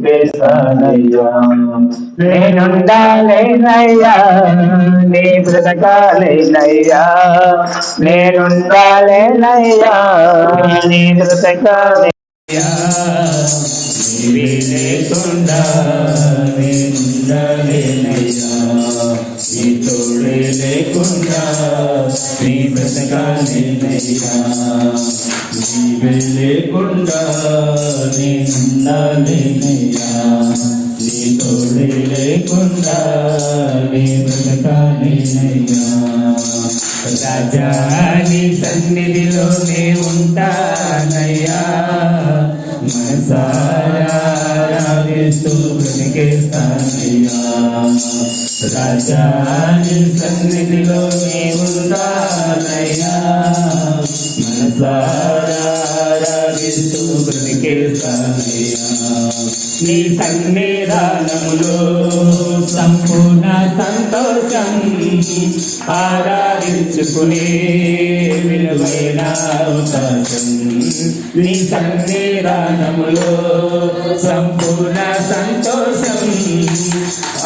బ్రతికేస్తానయ్యా నేనుండాలేనయ్యా నీ బ్రతకాలేనయ్యా నేనుండాలేనయ్యా నీ బ్రతకాలేనయ్యా నీవే లేకుండా నేనుండాలేనయ్యా నీ తోడే లేకుండా నీ బ్రతకాలేనయ్యా నీవే లేకుండా నేనుండాలేనయ్యా నీ తోడే లేకుండా నీ బ్రతకాలేనయ్యా రాజా నీ సన్నిధిలోనే ఉంటానయ్యా మనసారా ఆరాధిస్తూ బ్రతికేస్తానయ్యా రాజా నీ సన్నిధిలోనే ఉంటానయ్యా మనసారా ఆరాధిస్తూ బ్రతికేస్తానయ్యా నీ సన్నిధానములో సంపూర్ణ సంతోషం ఆరాధించుకునే విలువైన అవకాశం నీ సన్నిధానములో సంపూర్ణ సంతోషం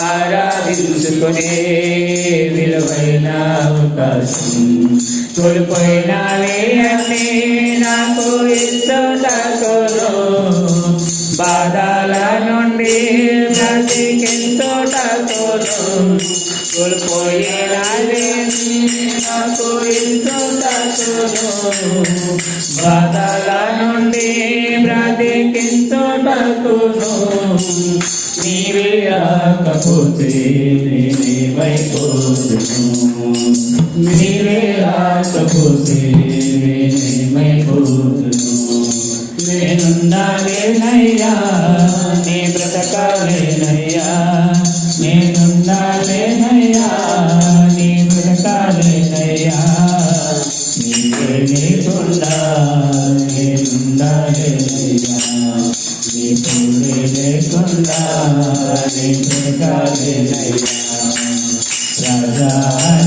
ఆరాధించుకునే విలువైన అవకాశం కోల్పోయినావే అన్నీ నాకు ఇచ్చోటకును బాధల నుండి బ్రతికించోటకును కోల్పోయినావే నాకు ఇచ్చోటకును బాధల నుండి బ్రతికించోటకును నీవే రాకపోతే నేనేమైపోతును నీవే రాకపోతే నేనేమైపోతును నేనుండాలేనయ్యా నీ బ్రతకాలేనయ్యా నేనుండాలేనయ్యా నీ బ్రతకాలేనయ్యా నీవే లేకుండా నేనుండాలేనయ్యా నీ తోడే లేకుండా నీ బ్రతకాలేనయ్యా రాజా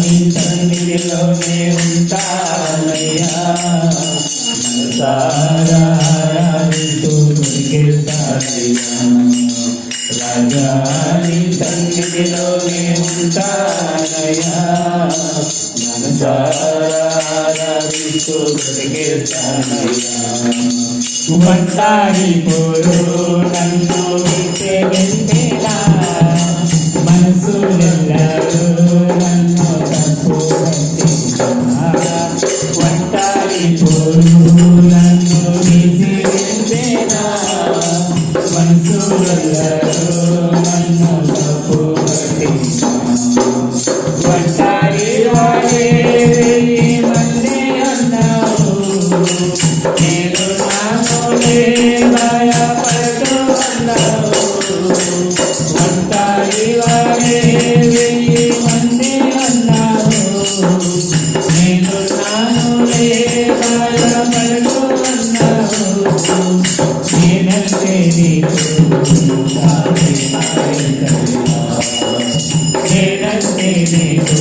నీ సన్నిధిలోనే ఉంటానయ్యా మనసారా ఆరాధిస్తూ బ్రతికేస్తానయ్యా రాజా నీ సన్నిధిలోనే ఉంటానయ్యా మనసారా ఆరాధిస్తూ బ్రతికేస్తానయ్యా ఒంటారి పోరు నన్ను విడిచి వెళ్ళేలా మనసు వెళ్ళారు నన్ను తప్పు ఒంటారి పోరు నన్ను విడిచి వెళ్ళేలా మనసు వెళ్ళారు నన్ను తప్పు ఒంటారి వాడే మళ్ళీ అన్నావు నేను నామోలే భయపడుతూ అన్నావు ఒంటారి వాడే వెయ్యి మంది అన్నావు నేను నామోలే భయపడుతూ అన్నావు నేనంటే నీకు నేనంటే నీకు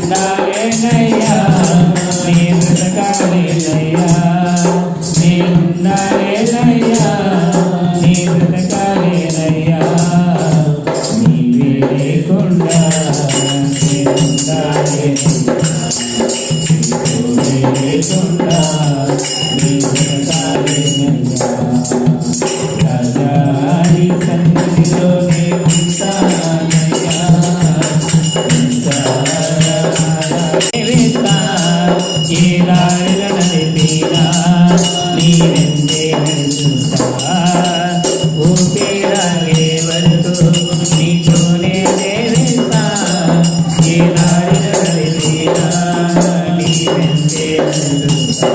నేనుండాలేనయ్యా నీ బ్రతకాలేనయ్యా నేనుండాలేనయ్యా నీ బ్రతకాలేనయ్యా నీవే లేకుండా నేనుండాలేనయ్యా నీవే లేకుండా నీ బ్రతకాలేనయ్యా రాజా నీ సన్నిధిలోనే ఉంటానయ్యా ఏ దారిలో నడిపినా నీవెందే నడుచుతా ఊపిరాగే వరకు నీతోనే దేవేస్తా ఏ దారిలో నడిపినా నీవెందే నడుచుతా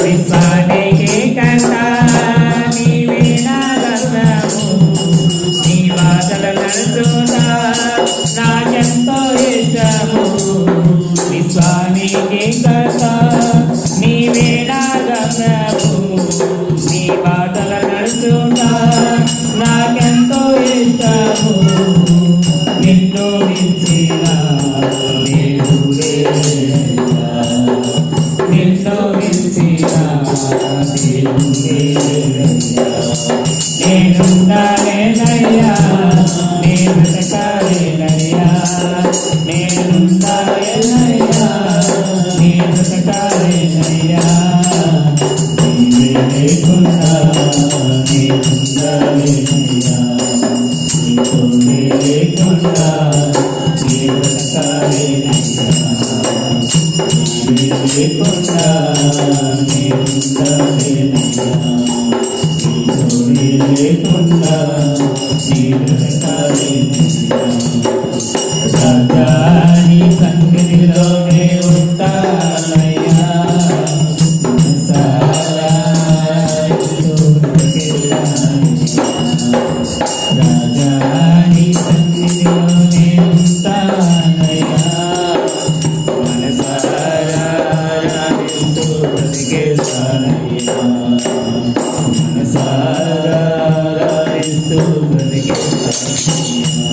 విశ్వానికి కంటా నీవే నా గమ్యము నీ బాటలు నడుచుతా నాకెంతో ఇష్టము విశ్వానికి కంటా నీవే నా గమ్యము నీ బాటలు నడుచుతా నాకెంతో ఇష్టము నిన్ను మించిన దేవుడే నిన్ను మించిన నేనుండాలేనయ్యా నీ బ్రతకాలేనయ్యా నేనుండాలేనయ్యా నీ బ్రతకాలేనయ్యా నీవే లేకుండా నేనుండాలేనయ్యా నీతోనే లేకుండా నీ బ్రతకాలేనయ్యా నీవే లేకుండా నేనుండాలేనయ్యా నీతోనే లేకుండా నీ బ్రతకాలేనయ్యా రాజా నీ సన్నిధిలోనే ఉంటానయ్యా మనసారా నీతో బ్రతికేయాలయ్యా. రాజా నీ సన్నిధిలోనే ఉంటానయ్యా మనసారా నీతో బ్రతికేయాలయ్యా. మనసారా నీతో బ్రతికేయాలయ్యా.